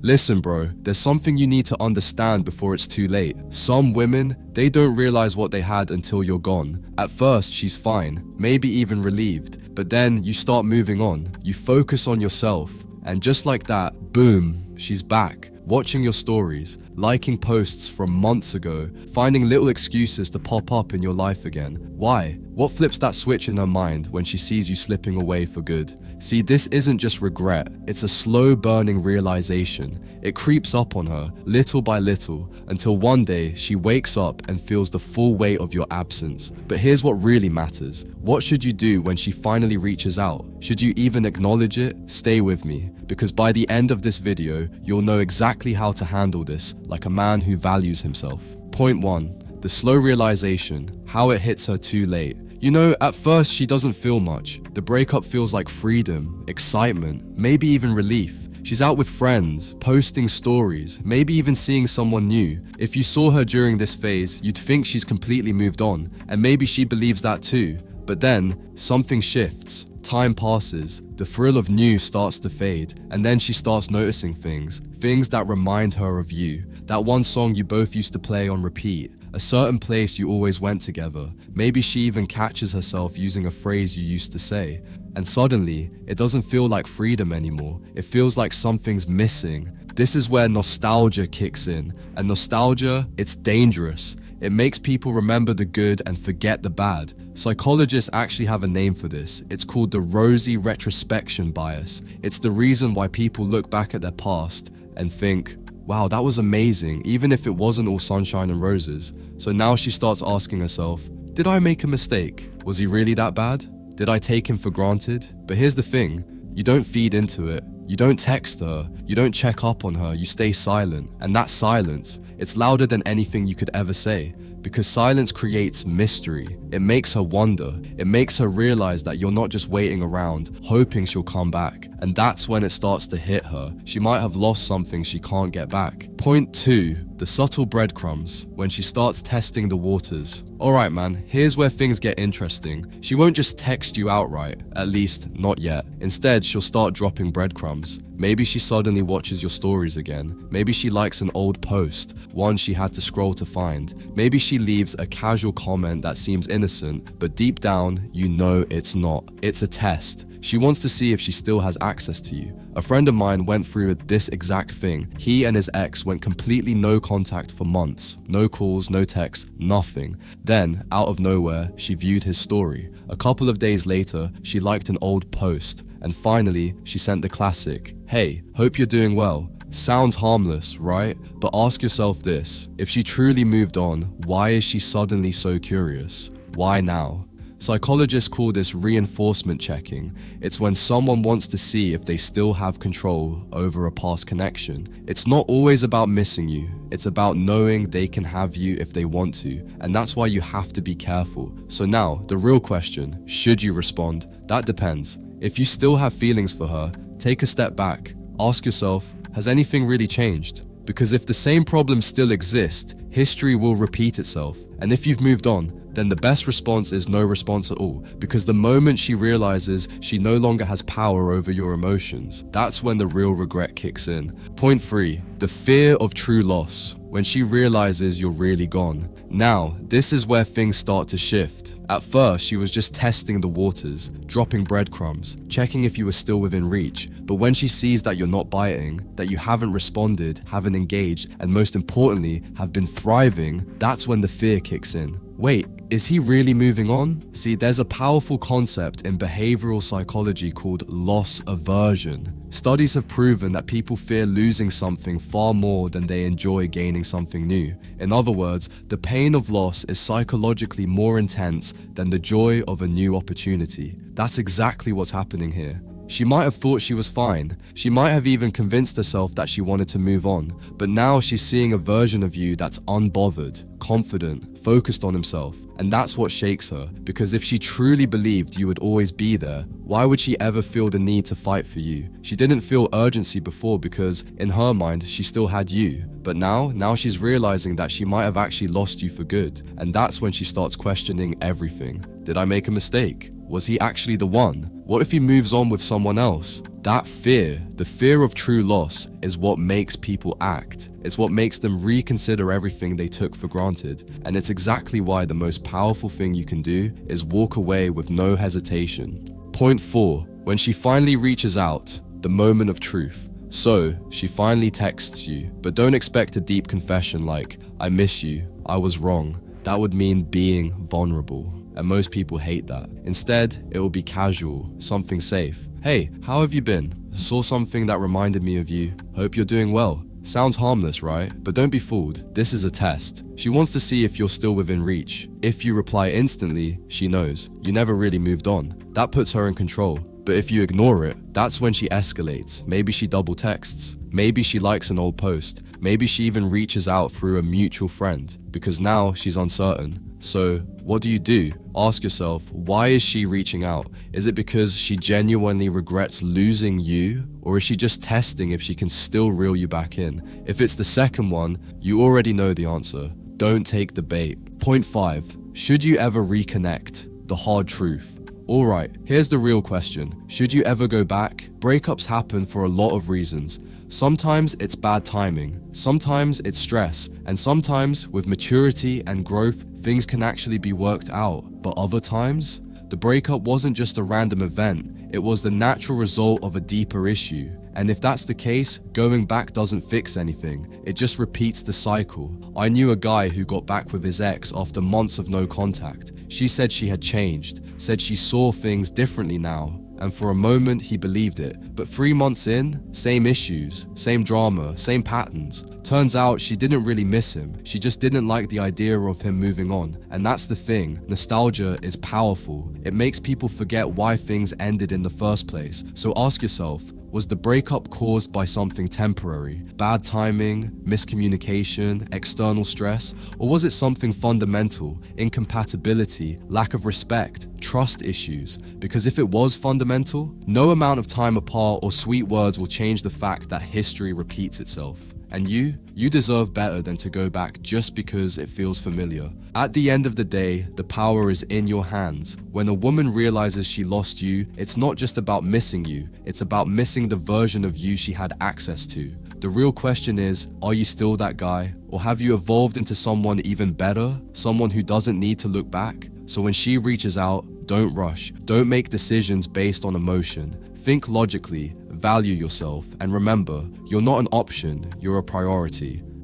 Listen bro, there's something you need to understand before it's too late. Some women, they don't realize what they had until you're gone. At first, she's fine, maybe even relieved, but then you start moving on. You focus on yourself, and just like that, boom, she's back. Watching your stories, liking posts from months ago, finding little excuses to pop up in your life again. Why? What flips that switch in her mind when she sees you slipping away for good? See, this isn't just regret, it's a slow burning realization. It creeps up on her, little by little, until one day she wakes up and feels the full weight of your absence. But here's what really matters. What should you do when she finally reaches out? Should you even acknowledge it? Stay with me, because by the end of this video, you'll know exactly how to handle this like a man who values himself. Point 1. The slow realization, how it hits her too late. You know, at first she doesn't feel much. The breakup feels like freedom, excitement, maybe even relief. She's out with friends, posting stories, maybe even seeing someone new. If you saw her during this phase, you'd think she's completely moved on, and maybe she believes that too. But then, something shifts. Time passes, the thrill of new starts to fade, and then she starts noticing things that remind her of you. That one song you both used to play on repeat, a certain place you always went together. Maybe she even catches herself using a phrase you used to say. And suddenly, it doesn't feel like freedom anymore. It feels like something's missing. This is where nostalgia kicks in. And nostalgia, it's dangerous. It makes people remember the good and forget the bad. Psychologists actually have a name for this. It's called the rosy retrospection bias. It's the reason why people look back at their past and think, wow, that was amazing, even if it wasn't all sunshine and roses. So now she starts asking herself, did I make a mistake? Was he really that bad? Did I take him for granted? But here's the thing, you don't feed into it. You don't text her, you don't check up on her, you stay silent. And that silence, it's louder than anything you could ever say. Because silence creates mystery. It makes her wonder. It makes her realize that you're not just waiting around, hoping she'll come back. And that's when it starts to hit her. She might have lost something she can't get back. Point 2. The subtle breadcrumbs, when she starts testing the waters. Alright man, here's where things get interesting. She won't just text you outright, at least not yet. Instead, she'll start dropping breadcrumbs. Maybe she suddenly watches your stories again. Maybe she likes an old post, one she had to scroll to find. Maybe she leaves a casual comment that seems innocent, but deep down, you know it's not. It's a test. She wants to see if she still has access to you. A friend of mine went through this exact thing. He and his ex went completely no contact for months. No calls, no texts, nothing. Then, out of nowhere, she viewed his story. A couple of days later, she liked an old post. And finally, she sent the classic, "Hey, hope you're doing well." Sounds harmless, right? But ask yourself this, if she truly moved on, why is she suddenly so curious? Why now? Psychologists call this reinforcement checking. It's when someone wants to see if they still have control over a past connection. It's not always about missing you. It's about knowing they can have you if they want to. And that's why you have to be careful. So now, the real question, should you respond? That depends. If you still have feelings for her, take a step back. Ask yourself, has anything really changed? Because if the same problems still exist, history will repeat itself. And if you've moved on, then the best response is no response at all. Because the moment she realizes she no longer has power over your emotions, that's when the real regret kicks in. Point 3, the fear of true loss. When she realizes you're really gone. Now, this is where things start to shift. At first, she was just testing the waters, dropping breadcrumbs, checking if you were still within reach. But when she sees that you're not biting, that you haven't responded, haven't engaged, and most importantly, have been thriving, that's when the fear kicks in. Wait, is he really moving on? See, there's a powerful concept in behavioral psychology called loss aversion. Studies have proven that people fear losing something far more than they enjoy gaining something new. In other words, the pain of loss is psychologically more intense than the joy of a new opportunity. That's exactly what's happening here. She might have thought she was fine. She might have even convinced herself that she wanted to move on. But now she's seeing a version of you that's unbothered, confident, focused on himself. And that's what shakes her. Because if she truly believed you would always be there, why would she ever feel the need to fight for you? She didn't feel urgency before because, in her mind, she still had you. But now she's realizing that she might have actually lost you for good. And that's when she starts questioning everything. Did I make a mistake? Was he actually the one? What if he moves on with someone else? That fear, the fear of true loss, is what makes people act. It's what makes them reconsider everything they took for granted. And it's exactly why the most powerful thing you can do is walk away with no hesitation. Point 4. When she finally reaches out, the moment of truth. So, she finally texts you, but don't expect a deep confession like, "I miss you, I was wrong." That would mean being vulnerable, and most people hate that. Instead, it will be casual, something safe. "Hey, how have you been? Saw something that reminded me of you. Hope you're doing well." Sounds harmless, right? But don't be fooled. This is a test. She wants to see if you're still within reach. If you reply instantly, she knows you never really moved on. That puts her in control. But if you ignore it, that's when she escalates. Maybe she double texts. Maybe she likes an old post. Maybe she even reaches out through a mutual friend, because now she's uncertain. So, what do? Ask yourself, why is she reaching out? Is it because she genuinely regrets losing you? Or is she just testing if she can still reel you back in? If it's the second one, you already know the answer. Don't take the bait. Point 5. Should you ever reconnect? The hard truth. Alright, here's the real question. Should you ever go back? Breakups happen for a lot of reasons. Sometimes it's bad timing, sometimes it's stress, and sometimes with maturity and growth, things can actually be worked out. But other times, the breakup wasn't just a random event, it was the natural result of a deeper issue. And if that's the case, going back doesn't fix anything, it just repeats the cycle. I knew a guy who got back with his ex after months of no contact. She said she had changed, said she saw things differently now. And for a moment he believed it, but 3 months in, same issues, same drama, same patterns. Turns out she didn't really miss him, she just didn't like the idea of him moving on. And that's the thing, nostalgia is powerful. It makes people forget why things ended in the first place. So ask yourself, was the breakup caused by something temporary? Bad timing, miscommunication, external stress? Or was it something fundamental? Incompatibility, lack of respect, trust issues? Because if it was fundamental, no amount of time apart or sweet words will change the fact that history repeats itself. And you deserve better than to go back just because it feels familiar. At the end of the day, the power is in your hands. When a woman realizes she lost you, it's not just about missing you, it's about missing the version of you she had access to. The real question is, are you still that guy? Or have you evolved into someone even better? Someone who doesn't need to look back? So when she reaches out, don't rush. Don't make decisions based on emotion. Think logically, value yourself, and remember, you're not an option, you're a priority.